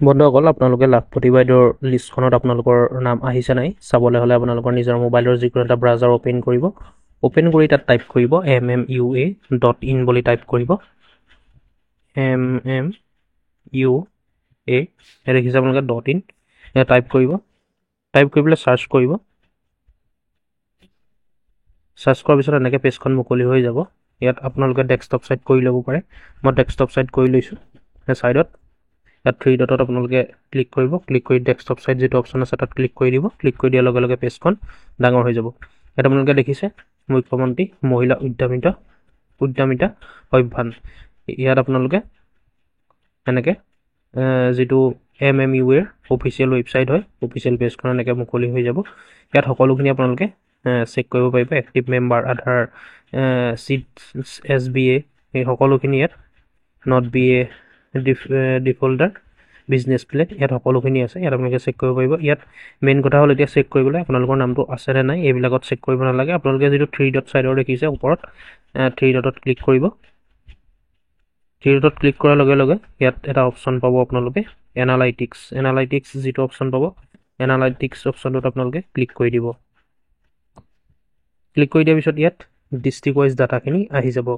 বন্ধুসকল, আপোনালোকে লাখপতি বাইদেউৰ লিষ্টখনত আপোনালোকৰ নাম আহিছে নাই চাবলৈ হ'লে আপোনালোকৰ নিজৰ মোবাইলৰ যিকোনো এটা ব্ৰাউজাৰ অ'পেন কৰিব। অ'পেন কৰি তাত টাইপ কৰিব mmua.in বুলি টাইপ কৰিব। mmua দেখিছে আপোনালোকে .in টাইপ কৰিব। টাইপ কৰি পেলাই চাৰ্চ কৰিব। চাৰ্চ কৰাৰ পিছত এনেকৈ পেজখন মুকলি হৈ যাব। ইয়াত আপোনালোকে ডেস্কটপ ছাইড কৰি ল'ব পাৰে। মই ডেস্কটপ ছাইড কৰি লৈছোঁ। ছাইডত ইয়াত 3 ডটত আপোনালোকে ক্লিক কৰিব। ক্লিক কৰি ডেস্কটপ ছাইড যিটো অপশ্যন আছে তাত ক্লিক কৰি দিব। ক্লিক কৰি দিয়াৰ লগে লগে পেজখন ডাঙৰ হৈ যাব। ইয়াত আপোনালোকে দেখিছে মুখ্যমন্ত্ৰী মহিলা উদ্যমিতা অভিযান। ইয়াত আপোনালোকে এনেকৈ যিটো MMUA অফিচিয়েল ৱেবছাইট হয়, অফিচিয়েল পেজখন এনেকৈ মুকলি হৈ যাব। ইয়াত সকলোখিনি আপোনালোকে চেক কৰিব পাৰিব। এক্টিভ মেম্বাৰ, আধাৰ, চিট, SBA এই সকলোখিনি ইয়াত, not BA, defaulter, business plan, ইয়াত সকলোখিনি আছে। ইয়াত আপোনালোকে চেক কৰিব পাৰিব। ইয়াত মেইন কথা হ'ল এতিয়া চেক কৰিবলৈ আপোনালোকৰ নামটো আছেনে নাই এইবিলাকত চেক কৰিব নালাগে। আপোনালোকে যিটো 3 ডট ছাইডৰ দেখিছে ওপৰত 3 ডটত ক্লিক কৰিব। 3 ডটত ক্লিক কৰাৰ লগে লগে ইয়াত এটা অপশ্যন পাব আপোনালোকে এনালাইটিক্স যিটো অপশ্যন পাব, এনালাইটিক্স অপশ্যনটোত আপোনালোকে ক্লিক কৰি দিব। ক্লিক কৰি দিয়াৰ পিছত ইয়াত ডিষ্ট্ৰিক্ট ৱাইজ ডাটাখিনি আহি যাব।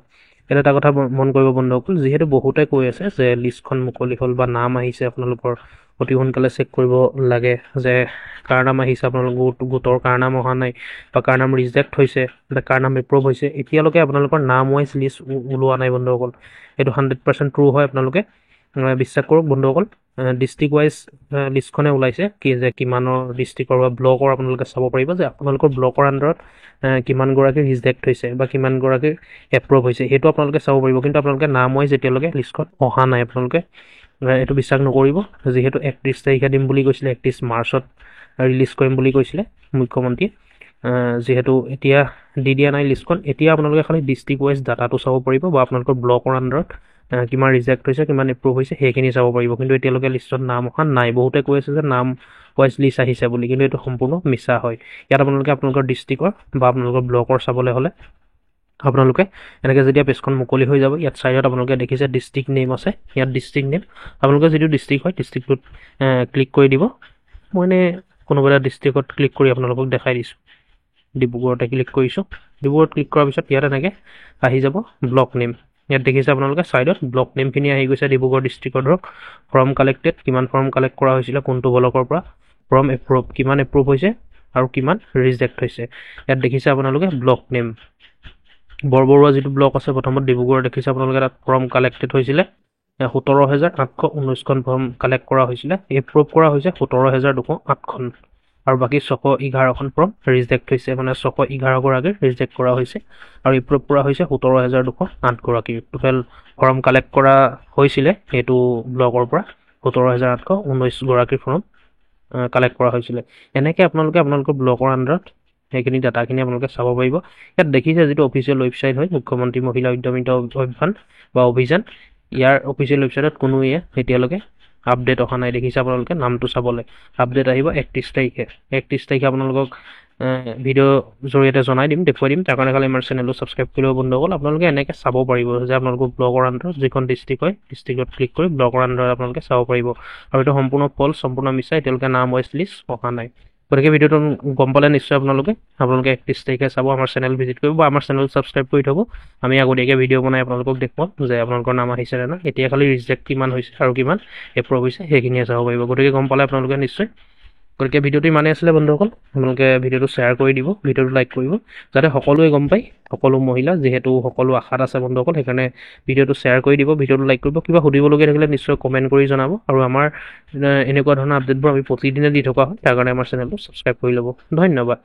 ইয়াত এটা কথা মন কৰিব বন্ধুসকল, যিহেতু বহুতে কৈ আছে যে লিষ্টখন মুকলি হ'ল বা নাম আহিছে, আপোনালোকৰ অতি সোনকালে চেক কৰিব লাগে যে কাৰ নাম আহিছে, আপোনালোকৰ গোটৰ কাৰ নাম অহা নাই বা কাৰ নাম ৰিজেক্ট হৈছে বা কাৰ নাম এপ্ৰুভ হৈছে। এতিয়ালৈকে আপোনালোকৰ নাম ৱাইজ লিষ্ট ওলোৱা নাই বন্ধুসকল। এইটো 100% ট্ৰু হয়, আপোনালোকে বিশ্বাস কৰক বন্ধুসকল। ডিষ্ট্ৰিক্ট ৱাইজ লিষ্টখনে ওলাইছে যে কিমানৰ ডিষ্ট্ৰিক্টৰ বা ব্লকৰ আপোনালোকে চাব পাৰিব যে আপোনালোকৰ ব্লকৰ আণ্ডাৰত কিমানগৰাকী ৰিজেক্ট হৈছে বা কিমানগৰাকী এপ্ৰুভ হৈছে, সেইটো আপোনালোকে চাব পাৰিব। কিন্তু আপোনালোকে নাম ৱাইজ এতিয়ালৈকে লিষ্টখন অহা নাই। আপোনালোকে এইটো বিশ্বাস নকৰিব, যিহেতু 31 তাৰিখে দিম বুলি কৈছিলে, 31 মাৰ্চত ৰিলিজ কৰিম বুলি কৈছিলে মুখ্যমন্ত্ৰীয়ে। যিহেতু এতিয়া দি দিয়া নাই লিষ্টখন, এতিয়া আপোনালোকে খালি ডিষ্ট্ৰিক্ট ৱাইজ ডাটাটো চাব পাৰিব বা আপোনালোকৰ ব্লকৰ আণ্ডাৰত কিমান ৰিজেক্ট হৈছে, কিমান এপ্ৰুভ হৈছে সেইখিনি চাব পাৰিব। কিন্তু এতিয়ালৈকে লিষ্টত নাম অহা নাই। বহুতে কৈ আছে যে নাম ৱাইজ লিষ্ট আহিছে বুলি, কিন্তু এইটো সম্পূৰ্ণ মিছা হয়। ইয়াত আপোনালোকে আপোনালোকৰ ডিষ্ট্ৰিক্টৰ বা আপোনালোকৰ ব্লকৰ চাবলৈ হ'লে আপোনালোকে এনেকৈ যেতিয়া পেজখন মুকলি হৈ যাব, ইয়াত ছাইডত আপোনালোকে দেখিছে ডিষ্ট্ৰিক্ট নেম আছে। ইয়াত ডিষ্ট্ৰিক্ট নেম আপোনালোকে যিটো ডিষ্ট্ৰিক্ট হয় ডিষ্ট্ৰিক্টটোত ক্লিক কৰি দিব। মই এনেই কোনোবা এটা ডিষ্ট্ৰিক্টত ক্লিক কৰি আপোনালোকক দেখাই দিছোঁ। ডিব্ৰুগড়তে ক্লিক কৰিছোঁ। ডিব্ৰুগড়ত ক্লিক কৰাৰ পিছত ইয়াত এনেকৈ আহি যাব ব্লক নেম। ইয়াত দেখিছে আপোনালোকে ছাইডত ব্লক নেমখিনি আহি গৈছে। ডিব্ৰুগড় ডিষ্ট্ৰিক্টৰ ধৰক ফৰ্ম কালেক্টেড, কিমান ফৰ্ম কালেক্ট কৰা হৈছিলে, কোনটো ব্লকৰ পৰা, ফৰ্ম এপ্ৰুভ, কিমান এপ্ৰুভ হৈছে আৰু কিমান ৰিজেক্ট হৈছে। ইয়াত দেখিছে আপোনালোকে ব্লক নেম বৰবৰুৱা যিটো ব্লক আছে প্ৰথমত ডিব্ৰুগড় দেখিছে আপোনালোকে, তাত ফৰ্ম কালেক্টেড হৈছিলে 17,819খন ফৰ্ম কালেক্ট কৰা হৈছিলে। এপ্ৰুভ কৰা হৈছে 17,208খন আৰু বাকী 611খন ফৰ্ম ৰিজেক্ট হৈছে, মানে 611গৰাকীৰ ৰিজেক্ট কৰা হৈছে আৰু এপ্ৰুভ কৰা হৈছে 17,208গৰাকীৰ। টোটেল ফৰ্ম কালেক্ট কৰা হৈছিলে এইটো ব্লকৰ পৰা 17,819গৰাকীৰ ফৰ্ম কালেক্ট কৰা হৈছিলে। এনেকৈ আপোনালোকে আপোনালোকৰ ব্লকৰ আণ্ডাৰত সেইখিনি ডাটাখিনি আপোনালোকে চাব পাৰিব। ইয়াত দেখিছে যিটো অফিচিয়েল ৱেবছাইট হয় মুখ্যমন্ত্ৰী মহিলা উদ্যমিতা অভিযান বা অভিযান, ইয়াৰ অফিচিয়েল ৱেবছাইটত কোনো এতিয়ালৈকে আপডেট অহা নাই। দেখিছে আপোনালোকে নামটো চাবলৈ আপডেট আহিব 31 তাৰিখে। 31 তাৰিখে আপোনালোকক ভিডিঅ' জৰিয়তে জনাই দিম, দেখুৱাই দিম। তাৰ কাৰণে খালি আমাৰ চেনেলটো ছাবস্ক্ৰাইব কৰি ল'ব বন্ধুসকল। আপোনালোকে এনেকৈ চাব পাৰিব যে আপোনালোকৰ ব্লকৰ আণ্ডাৰত যিখন ডিষ্ট্ৰিক্ট হয় ডিষ্ট্ৰিক্টত ক্লিক কৰি ব্লকৰ আণ্ডাৰত আপোনালোকে চাব পাৰিব। আৰু এইটো সম্পূৰ্ণ ফল্চ, সম্পূৰ্ণ মিছা। এতিয়ালৈকে নাম ৱাইজ লিষ্ট অহা নাই। গতিকে ভিডিঅ'টো গম পালে নিশ্চয় আপোনালোকে 31 তাৰিখে চাব, আমাৰ চেনেল ভিজিট কৰিব বা আমাৰ চেনেল ছাবস্ক্ৰাইব কৰি থ'ব। আমি আগতীয়াকৈ ভিডিঅ' বনাই আপোনালোকক দেখুৱাম যে আপোনালোকৰ নাম আহিছে নে নাই। এতিয়া খালি ৰিজেক্ট কিমান হৈছে আৰু কিমান এপ্ৰুভ হৈছে সেইখিনিয়ে চাব পাৰিব। গতিকে গম পালে আপোনালোকে নিশ্চয়। গতিকে ভিডিঅ'টো ইমানেই আছিলে বন্ধুসকল। আপোনালোকে ভিডিঅ'টো শ্বেয়াৰ কৰি দিব, ভিডিঅ'টো লাইক কৰিব, যাতে সকলোৱে গম পায়, সকলো মহিলা, যিহেতু সকলো আশাত আছে বন্ধুসকল। সেইকাৰণে ভিডিঅ'টো শ্বেয়াৰ কৰি দিব, ভিডিঅ'টো লাইক কৰিব। কিবা সুধিবলগীয়া থাকিলে নিশ্চয় কমেণ্ট কৰি জনাব। আৰু আমাৰ এনেকুৱা ধৰণৰ আপডেটবোৰ আমি প্ৰতিদিনে দি থকা হয়, তাৰ কাৰণে আমাৰ চেনেলটো ছাবস্ক্ৰাইব কৰি ল'ব। ধন্যবাদ।